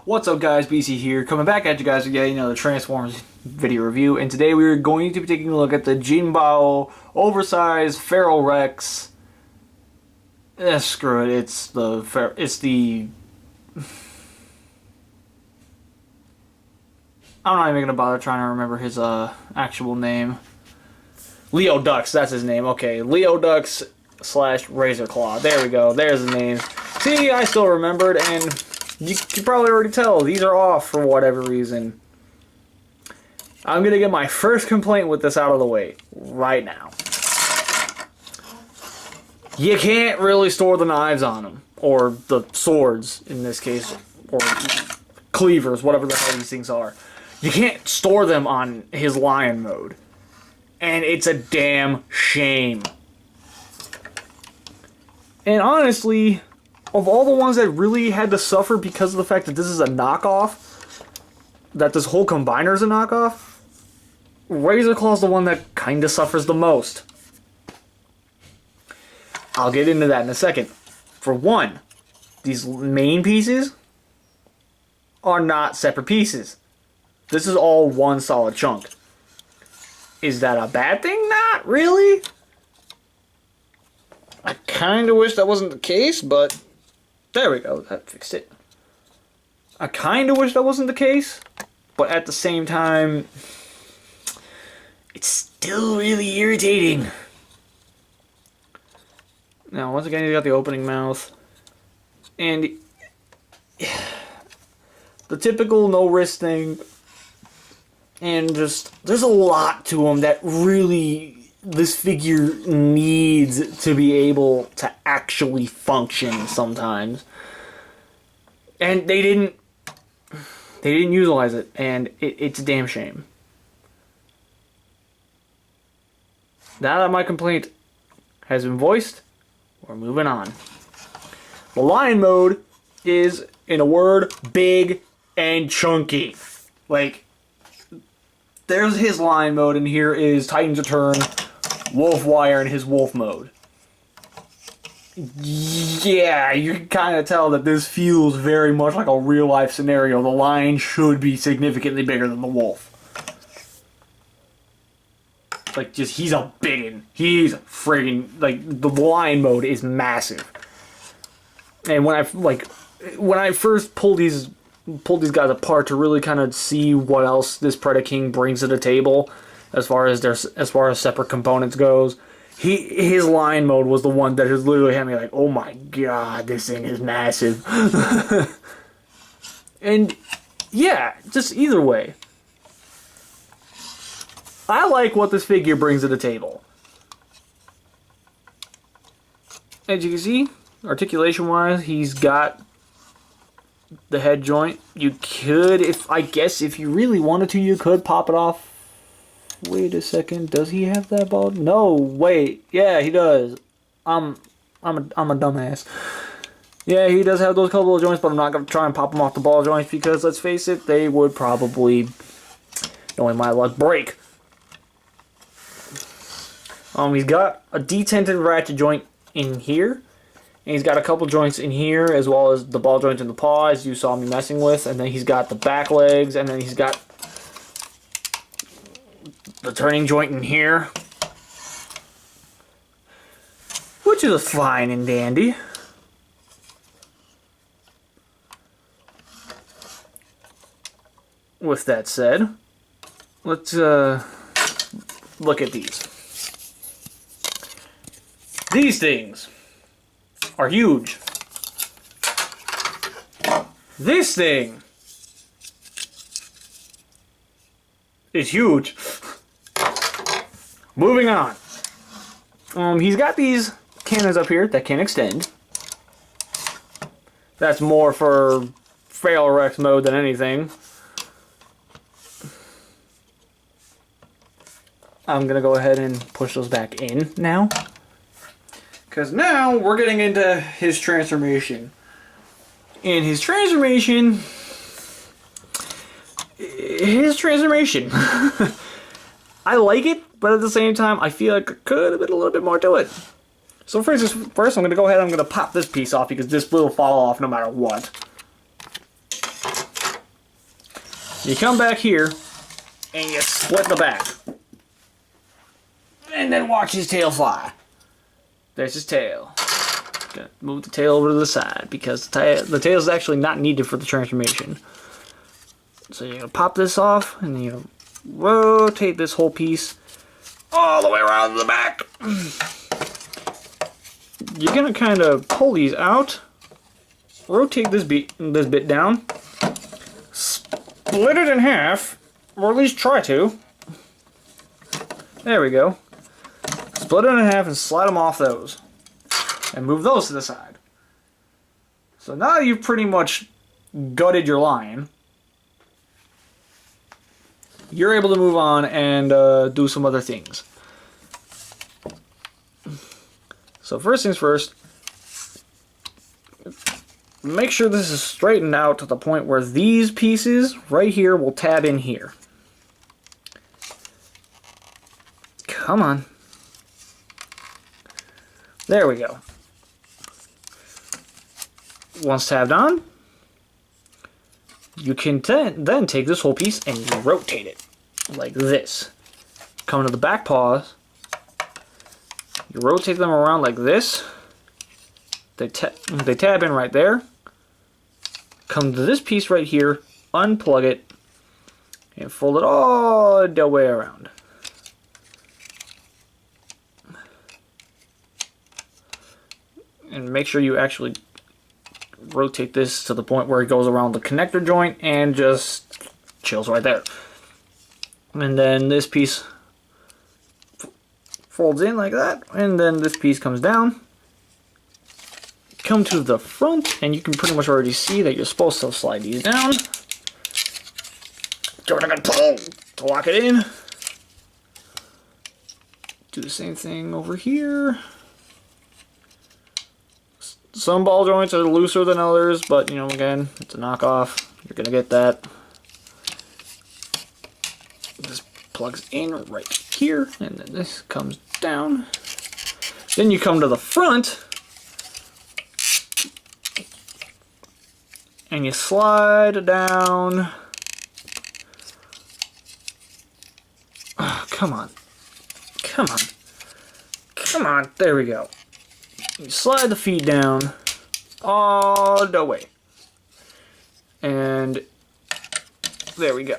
What's up guys, BC here, coming back at you guys with yet another Transformers video review, and today we're going to be taking a look at the Jinbao oversized Feral Rex. Screw it, I'm not even gonna bother trying to remember his actual name. Leodux, that's his name, okay. Leodux / Razorclaw, there we go, there's the name. See, I still remembered, and you can probably already tell, these are off for whatever reason. I'm going to get my first complaint with this out of the way right now. You can't really store the knives on them, or the swords in this case, or cleavers, whatever the hell these things are. You can't store them on his lion mode, and it's a damn shame. And honestly, of all the ones that really had to suffer because of the fact that this is a knockoff, that this whole combiner is a knockoff, Razorclaw's the one that kind of suffers the most. I'll get into that in a second. For one, these main pieces are not separate pieces. This is all one solid chunk. Is that a bad thing? Not really. I kind of wish that wasn't the case, but there we go, that fixed it. I kind of wish that wasn't the case, but at the same time, it's still really irritating. Now, once again, you got the opening mouth, and the typical no wrist thing, and just, there's a lot to them that really this figure needs to be able to actually function sometimes. And they didn't utilize it, and it's a damn shame. Now that my complaint has been voiced, we're moving on. The lion mode is, in a word, big and chunky. Like, there's his lion mode, and here is Titans Return, Wolf Wire in his wolf mode. Yeah, you can kind of tell that this feels very much like a real life scenario. The lion should be significantly bigger than the wolf. Like, just, he's a biggin'. He's friggin', like, the lion mode is massive. And when I first pulled these guys apart to really kind of see what else this Predaking brings to the table, as far as separate components goes, his lion mode was the one that just literally had me like, oh my god, this thing is massive. And yeah, just either way, I like what this figure brings to the table. As you can see, articulation wise, he's got the head joint. You could, if you really wanted to, you could pop it off. Wait a second, does he have that ball? No, wait, yeah, he does. I'm a dumbass. Yeah, he does have those couple of joints, but I'm not gonna try and pop them off the ball joints because, let's face it, they would probably, knowing my luck, break. He's got a detented ratchet joint in here, and he's got a couple joints in here, as well as the ball joint in the paw, as you saw me messing with, and then he's got the back legs, and then he's got the turning joint in here, which is fine and dandy. With that said, let's look at these. These things are huge. This thing is huge. Moving on. He's got these cannons up here that can extend. That's more for Feral Rex mode than anything. I'm going to go ahead and push those back in now. Because now we're getting into his transformation. And his transformation... I like it, but at the same time, I feel like there could have been a little bit more to it. So first I'm going to go ahead and I'm going to pop this piece off because this will fall off no matter what. You come back here, and you split the back. And then watch his tail fly. There's his tail. Gonna move the tail over to the side because the tail is actually not needed for the transformation. So you're gonna pop this off and you rotate this whole piece all the way around the back. You're gonna kind of pull these out, rotate this bit down, split it in half, or at least try to. There we go. Split it in half and slide them off those. And move those to the side. So now you've pretty much gutted your lion. You're able to move on and do some other things. So first things first, make sure this is straightened out to the point where these pieces right here will tab in here. Come on. There we go. Once tabbed on, you can then take this whole piece and you rotate it like this. Come to the back paws, you rotate them around like this. They tab in right there. Come to this piece right here, unplug it, and fold it all the way around. And make sure you actually rotate this to the point where it goes around the connector joint and just chills right there. And then this piece folds in like that, and then this piece comes down. Come to the front, and you can pretty much already see that you're supposed to slide these down. Give it a good pull to lock it in. Do the same thing over here. Some ball joints are looser than others, but, you know, again, it's a knockoff. You're going to get that. This plugs in right here, and then this comes down. Then you come to the front, and you slide down. Oh, come on. Come on. Come on. There we go. You slide the feet down all the way. And there we go.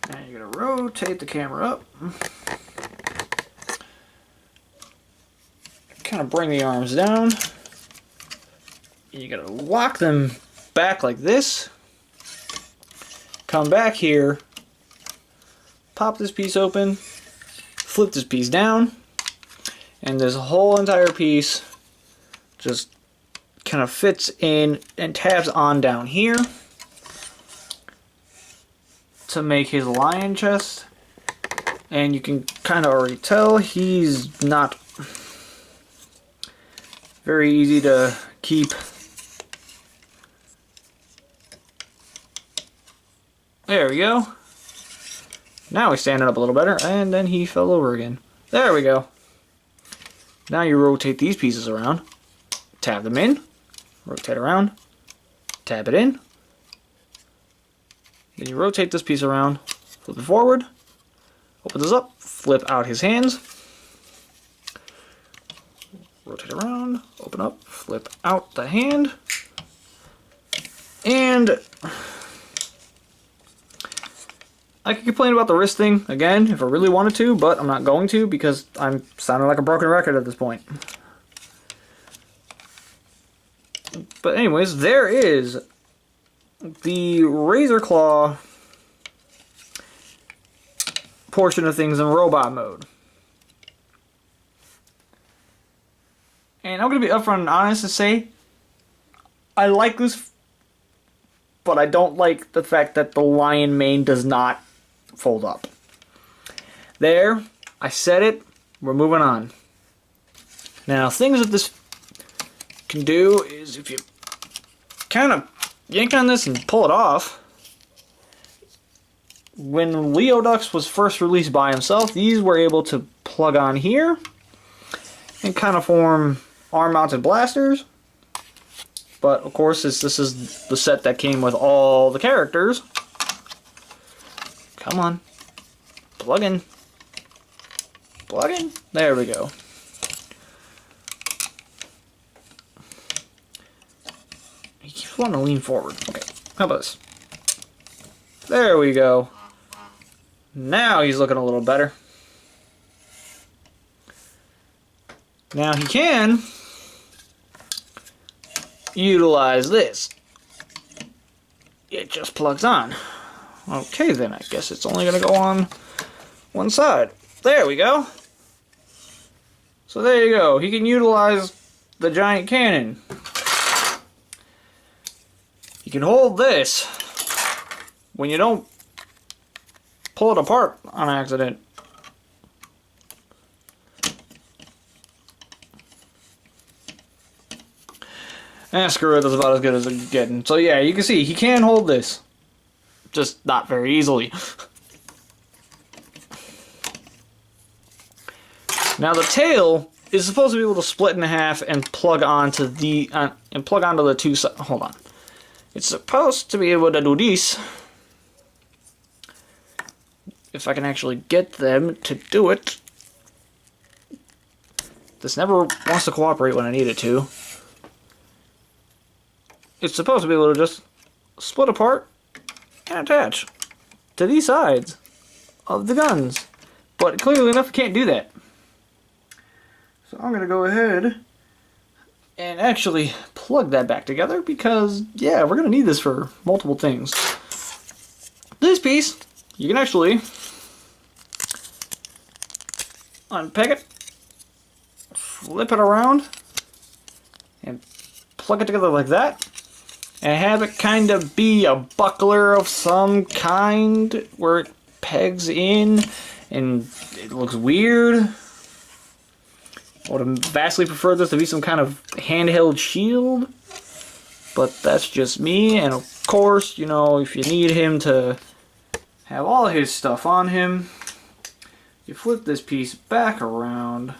Now you're going to rotate the camera up. Kind of bring the arms down. You're going to lock them back like this. Come back here, pop this piece open, flip this piece down, and this whole entire piece just kind of fits in and tabs on down here to make his lion chest. And you can kind of already tell he's not very easy to keep. There we go. Now he's standing up a little better, and then he fell over again. There we go. Now you rotate these pieces around, tab them in, rotate around, tab it in. Then you rotate this piece around, flip it forward, open this up, flip out his hands, rotate around, open up, flip out the hand, and I could complain about the wrist thing again if I really wanted to, but I'm not going to because I'm sounding like a broken record at this point. But anyways, there is the Razorclaw portion of things in robot mode. And I'm going to be upfront and honest and say, I like this, but I don't like the fact that the lion mane does not fold up. There, I said it, we're moving on. Now, things that this can do is if you kind of yank on this and pull it off, when Leodux was first released by himself, these were able to plug on here, and kind of form arm-mounted blasters. But of course, this is the set that came with all the characters. Come on. Plug in. Plug in. There we go. He keeps wanting to lean forward. Okay, how about this? There we go. Now he's looking a little better. Now he can utilize this. It just plugs on. Okay then, I guess it's only going to go on one side. There we go. So there you go. He can utilize the giant cannon. You can hold this when you don't pull it apart on accident. Screw it, that's about as good as it's getting. So yeah, you can see he can hold this. Just not very easily. Now the tail is supposed to be able to split in half and plug onto the two sides. Hold on. It's supposed to be able to do this. If I can actually get them to do it. This never wants to cooperate when I need it to. It's supposed to be able to just split apart and attach to these sides of the guns. But clearly enough, I can't do that. So I'm going to go ahead and actually plug that back together because, yeah, we're going to need this for multiple things. This piece, you can actually unpeg it, flip it around, and plug it together like that. And have it kind of be a buckler of some kind where it pegs in and it looks weird. I would have vastly preferred this to be some kind of handheld shield, but that's just me. And of course, you know, if you need him to have all his stuff on him, you flip this piece back around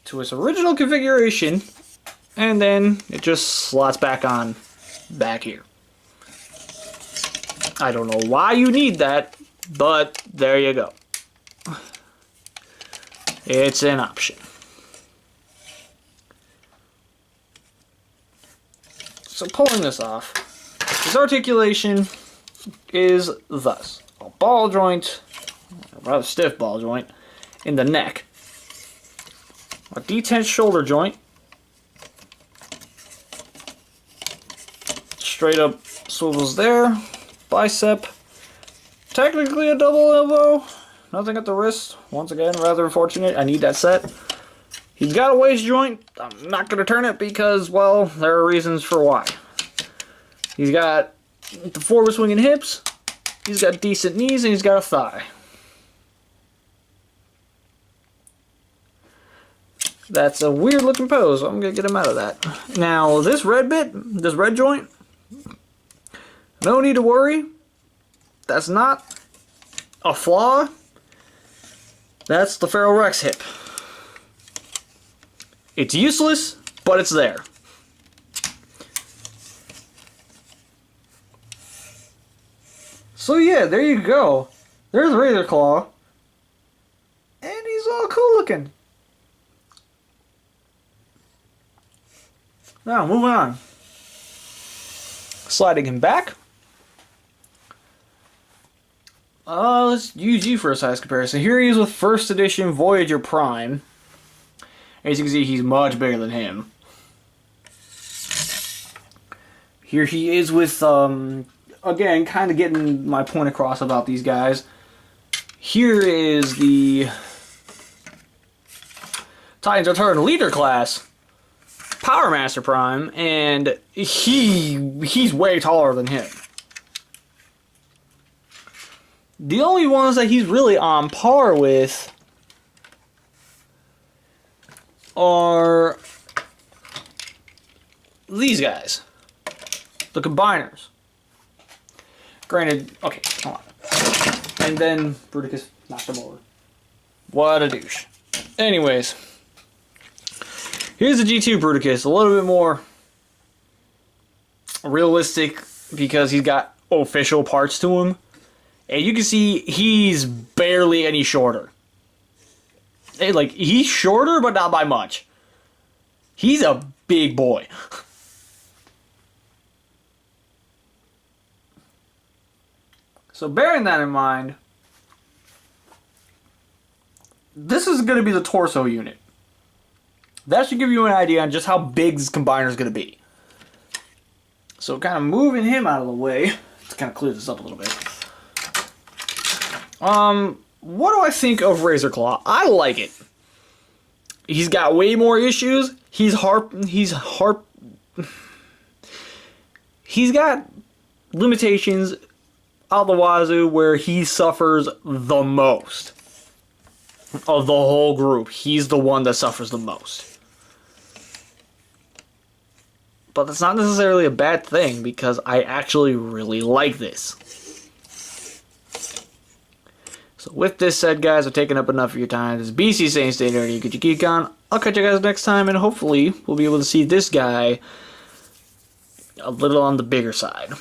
to its original configuration. And then it just slots back on back here. I don't know why you need that, but there you go. It's an option. So pulling this off, his articulation is thus. A ball joint, a rather stiff ball joint, in the neck. A detent shoulder joint. Straight up swivels there. Bicep. Technically a double elbow. Nothing at the wrist. Once again, rather unfortunate. I need that set. He's got a waist joint. I'm not going to turn it because, well, there are reasons for why. He's got the forward swinging hips. He's got decent knees, and he's got a thigh. That's a weird looking pose, so I'm going to get him out of that. Now, this red bit, this red joint, no need to worry. That's not a flaw. That's the Feral Rex hip. It's useless, but it's there. So yeah, there you go. There's Razorclaw. And he's all cool looking. Now, moving on. Sliding him back. Let's use you for a size comparison. Here he is with first edition Voyager Prime. As you can see, he's much bigger than him. Here he is with, again, kind of getting my point across about these guys. Here is the Titans Return Leader class Power Master Prime, and he's way taller than him. The only ones that he's really on par with are these guys, the Combiners. Granted, okay, come on. And then Bruticus knocked him over. What a douche. Anyways, here's the G2 Bruticus. A little bit more realistic because he's got official parts to him. And you can see he's barely any shorter. Hey, like, he's shorter, but not by much. He's a big boy. So bearing that in mind, this is going to be the torso unit. That should give you an idea on just how big this combiner is going to be. So kind of moving him out of the way, let's kind of clear this up a little bit. What do I think of Razorclaw? I like it. He's got way more issues. He's got limitations out the wazoo where he suffers the most of the whole group. He's the one that suffers the most. But that's not necessarily a bad thing because I actually really like this. So with this said, guys, I've taken up enough of your time. This is BC saying stay nerdy, get your geek on. I'll catch you guys next time, and hopefully we'll be able to see this guy a little on the bigger side.